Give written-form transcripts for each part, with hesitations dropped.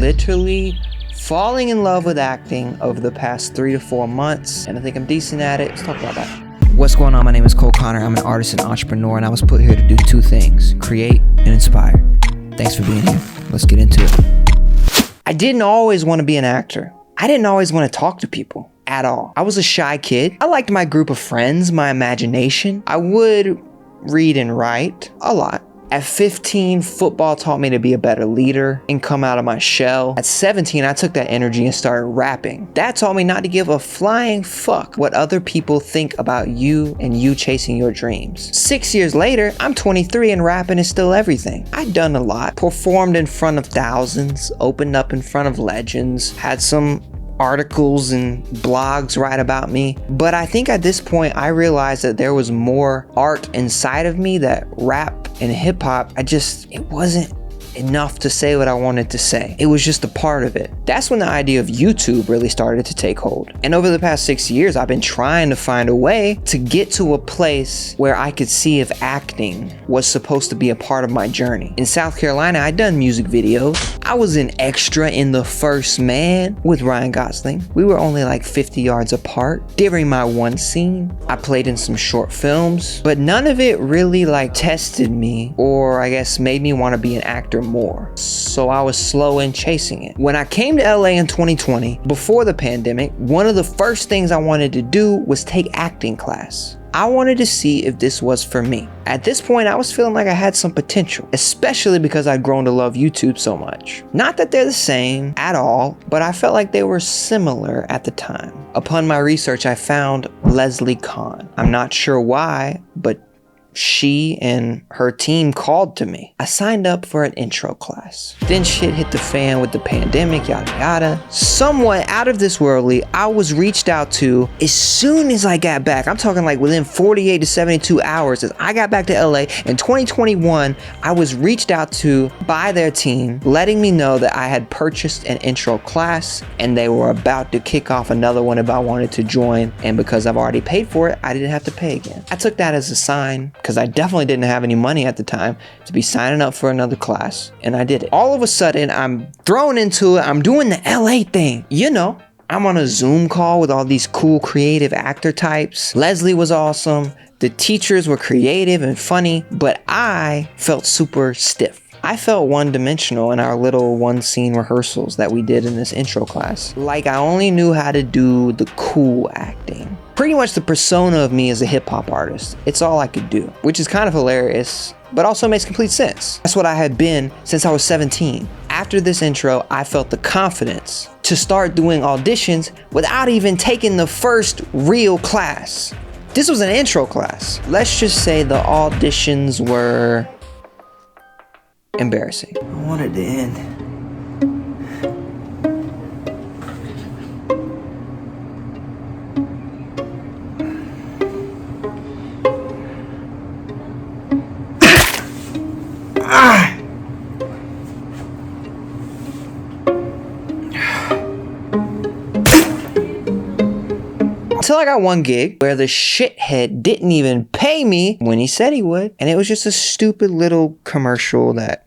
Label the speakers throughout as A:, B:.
A: literally falling in love with acting over the past 3 to 4 months, and I think I'm decent at it. Let's talk about that. What's going on? My name is Cole Connor. I'm an artist and entrepreneur, and I was put here to do 2 things: create and inspire. Thanks for being here. Let's get into it. I didn't always want to be an actor. I didn't always want to talk to people at all. I was a shy kid. I liked my group of friends, my imagination. I would read and write a lot. At 15, football taught me to be a better leader and come out of my shell. At 17, I took that energy and started rapping. That taught me not to give a flying fuck what other people think about you and you chasing your dreams. 6 years later, I'm 23 and rapping is still everything. I'd done a lot, performed in front of thousands, opened up in front of legends, had some articles and blogs write about me. But I think at this point I realized that there was more art inside of me, that rap and hip hop, it wasn't enough to say what I wanted to say. It was just a part of it. That's when the idea of YouTube really started to take hold. And over the past 6 years, I've been trying to find a way to get to a place where I could see if acting was supposed to be a part of my journey. In South Carolina, I'd done music videos. I was an extra in The First Man with Ryan Gosling. We were only like 50 yards apart. During my one scene, I played in some short films, but none of it really tested me, or I guess made me want to be an actor more. So I was slow in chasing it. When I came to LA in 2020, before the pandemic, one of the first things I wanted to do was take acting class. I wanted to see if this was for me. At this point, I was feeling like I had some potential, especially because I'd grown to love YouTube so much. Not that they're the same at all, but I felt like they were similar at the time. Upon my research, I found Leslie Kahn. I'm not sure why, but she and her team called to me. I signed up for an intro class. Then shit hit the fan with the pandemic, yada yada. Somewhat out of this worldly, I was reached out to as soon as I got back. I'm talking like within 48 to 72 hours. As I got back to LA in 2021, I was reached out to by their team, letting me know that I had purchased an intro class and they were about to kick off another one if I wanted to join. And because I've already paid for it, I didn't have to pay again. I took that as a sign, because I definitely didn't have any money at the time to be signing up for another class, and I did it. All of a sudden, I'm thrown into it. I'm doing the LA thing. You know, I'm on a Zoom call with all these cool creative actor types. Leslie was awesome. The teachers were creative and funny, but I felt super stiff. I felt one-dimensional in our little one-scene rehearsals that we did in this intro class. Like I only knew how to do the cool acting. Pretty much the persona of me as a hip-hop artist. It's all I could do, which is kind of hilarious, but also makes complete sense. That's what I had been since I was 17. After this intro, I felt the confidence to start doing auditions without even taking the first real class. This was an intro class. Let's just say the auditions were embarrassing. I wanted to end. Until I got one gig where the shithead didn't even pay me when he said he would. And it was just a stupid little commercial that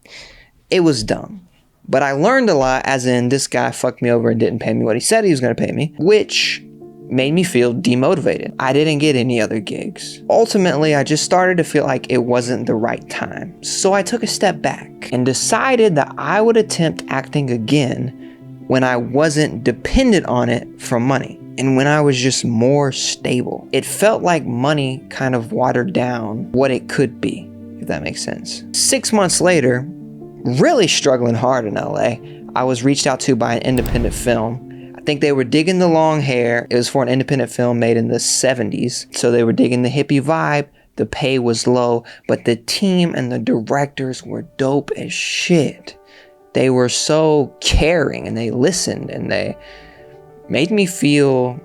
A: it was dumb. But I learned a lot, as in this guy fucked me over and didn't pay me what he said he was going to pay me, which made me feel demotivated. I didn't get any other gigs. Ultimately, I just started to feel like it wasn't the right time. So I took a step back and decided that I would attempt acting again when I wasn't dependent on it for money. And when I was just more stable. It felt like money kind of watered down what it could be, if that makes sense. 6 months later, really struggling hard in LA, I was reached out to by an independent film. I think they were digging the long hair. It was for an independent film made in the 70s. So they were digging the hippie vibe. The pay was low, but the team and the directors were dope as shit. They were so caring and they listened and they made me feel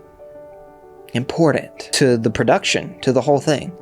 A: important to the production, to the whole thing.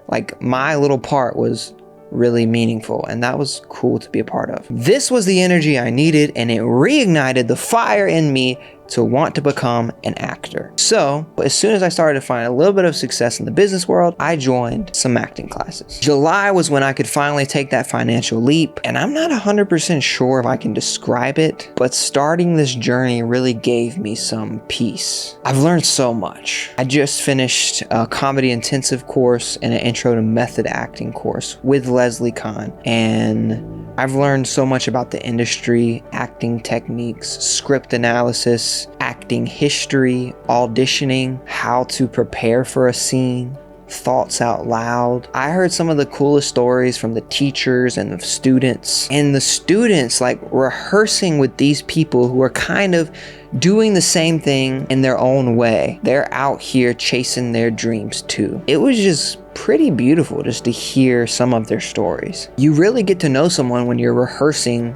A: Like my little part was really meaningful, and that was cool to be a part of. This was the energy I needed, and it reignited the fire in me to want to become an actor. So as soon as I started to find a little bit of success in the business world, I joined some acting classes. July was when I could finally take that financial leap, and I'm not 100% sure if I can describe it, but starting this journey really gave me some peace. I've learned so much. I just finished a comedy intensive course and an intro to method acting course with Leslie Kahn, and I've learned so much about the industry, acting techniques, script analysis, acting history, auditioning, how to prepare for a scene, thoughts out loud. I heard some of the coolest stories from the teachers and the students, like rehearsing with these people who are kind of doing the same thing in their own way. They're out here chasing their dreams too. It was just pretty beautiful just to hear some of their stories. You really get to know someone when you're rehearsing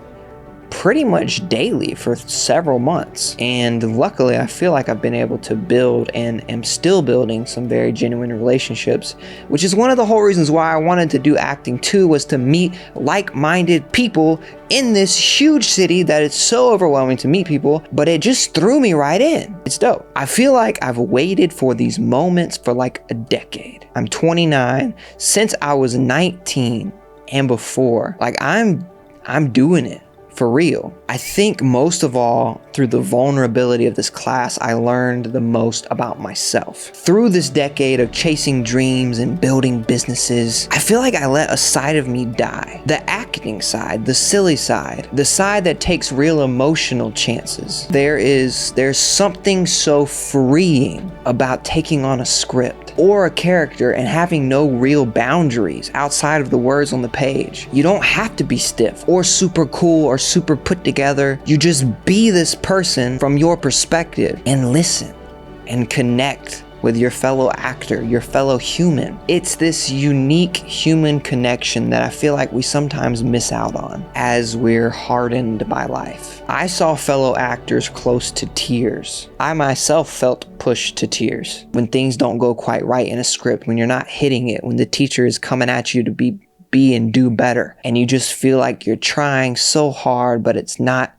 A: pretty much daily for several months. And luckily, I feel like I've been able to build and am still building some very genuine relationships, which is one of the whole reasons why I wanted to do acting too, was to meet like-minded people in this huge city that it's so overwhelming to meet people, but it just threw me right in. It's dope. I feel like I've waited for these moments for like a decade. I'm 29. Since I was 19 and before, like I'm doing it. For real. I think most of all, through the vulnerability of this class, I learned the most about myself. Through this decade of chasing dreams and building businesses, I feel like I let a side of me die. The acting side, the silly side, the side that takes real emotional chances. There's something so freeing about taking on a script or a character and having no real boundaries outside of the words on the page. You don't have to be stiff or super cool or super put together. You just be this person from your perspective and listen and connect with your fellow actor, your fellow human. It's this unique human connection that I feel like we sometimes miss out on as we're hardened by life. I saw fellow actors close to tears. I myself felt pushed to tears when things don't go quite right in a script, when you're not hitting it, when the teacher is coming at you to be and do better, and you just feel like you're trying so hard, but it's not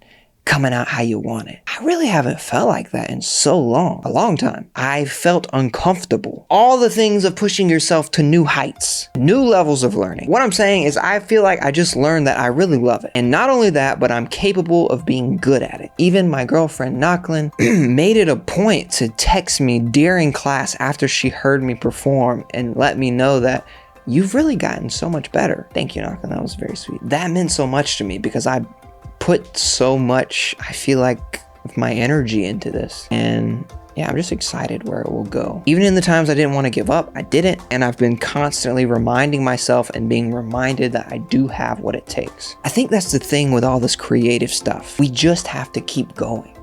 A: coming out how you want it. I really haven't felt like that in so long, a long time. I felt uncomfortable. All the things of pushing yourself to new heights, new levels of learning. What I'm saying is I feel like I just learned that I really love it. And not only that, but I'm capable of being good at it. Even my girlfriend, Naklin, made it a point to text me during class after she heard me perform and let me know that you've really gotten so much better. Thank you, Naklin. That was very sweet. That meant so much to me because I put so much, I feel like, of my energy into this. And yeah, I'm just excited where it will go. Even in the times I didn't want to give up, I didn't. And I've been constantly reminding myself and being reminded that I do have what it takes. I think that's the thing with all this creative stuff. We just have to keep going.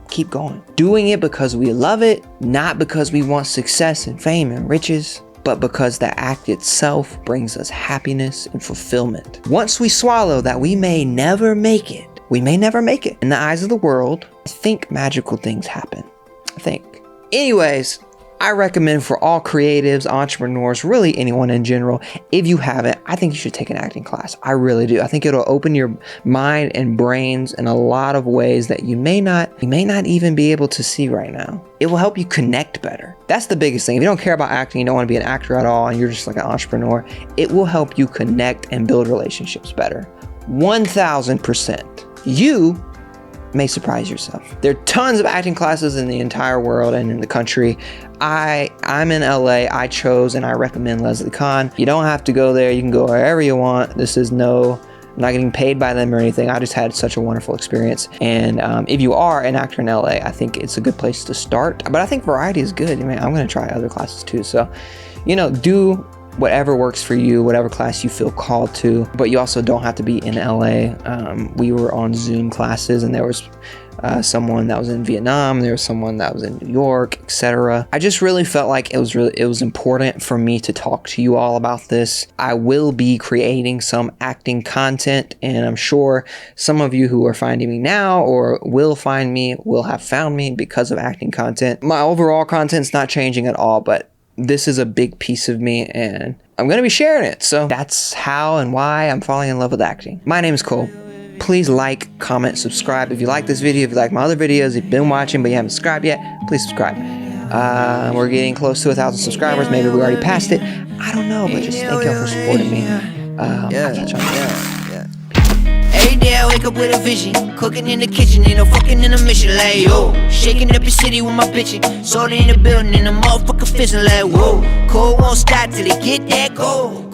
A: Keep going. Doing it because we love it, not because we want success and fame and riches, but because the act itself brings us happiness and fulfillment. Once we swallow that we may never make it, in the eyes of the world, I think magical things happen. I think. Anyways, I recommend for all creatives, entrepreneurs, really anyone in general, if you haven't, I think you should take an acting class. I really do. I think it'll open your mind and brains in a lot of ways that you may not even be able to see right now. It will help you connect better. That's the biggest thing. If you don't care about acting, you don't want to be an actor at all, and you're just like an entrepreneur, it will help you connect and build relationships better. 1000%. You may surprise yourself. There are tons of acting classes in the entire world and in the country. I'm in LA. I chose and I recommend Leslie Kahn. You don't have to go there. You can go wherever you want. I'm not getting paid by them or anything. I just had such a wonderful experience. And if you are an actor in LA, I think it's a good place to start. But I think variety is good. I mean, I'm going to try other classes too. So, do whatever works for you, whatever class you feel called to, but you also don't have to be in LA. We were on Zoom classes, and there was someone that was in Vietnam, there was someone that was in New York, etc. I just really felt like it was important for me to talk to you all about this. I will be creating some acting content, and I'm sure some of you who are finding me now or will find me will have found me because of acting content. My overall content's not changing at all, but this is a big piece of me, and I'm going to be sharing it. So that's how and why I'm falling in love with acting. My name is Cole. please like, comment, subscribe. If you like this video, if you like my other videos, if you've been watching but you haven't subscribed yet, please subscribe. We're getting cllose to 1,000 subscribers. Maybe we already passed it. I don't know, but just thank y'all for supporting me. I'll catch y'all later.
B: Every day I wake up with a vision, cooking in the kitchen, ain't no fucking in a mission, like yo. Shaking up your city with my bitchin', sold in the building, and the motherfucker fizzing like whoa. Cold won't stop till they get that gold.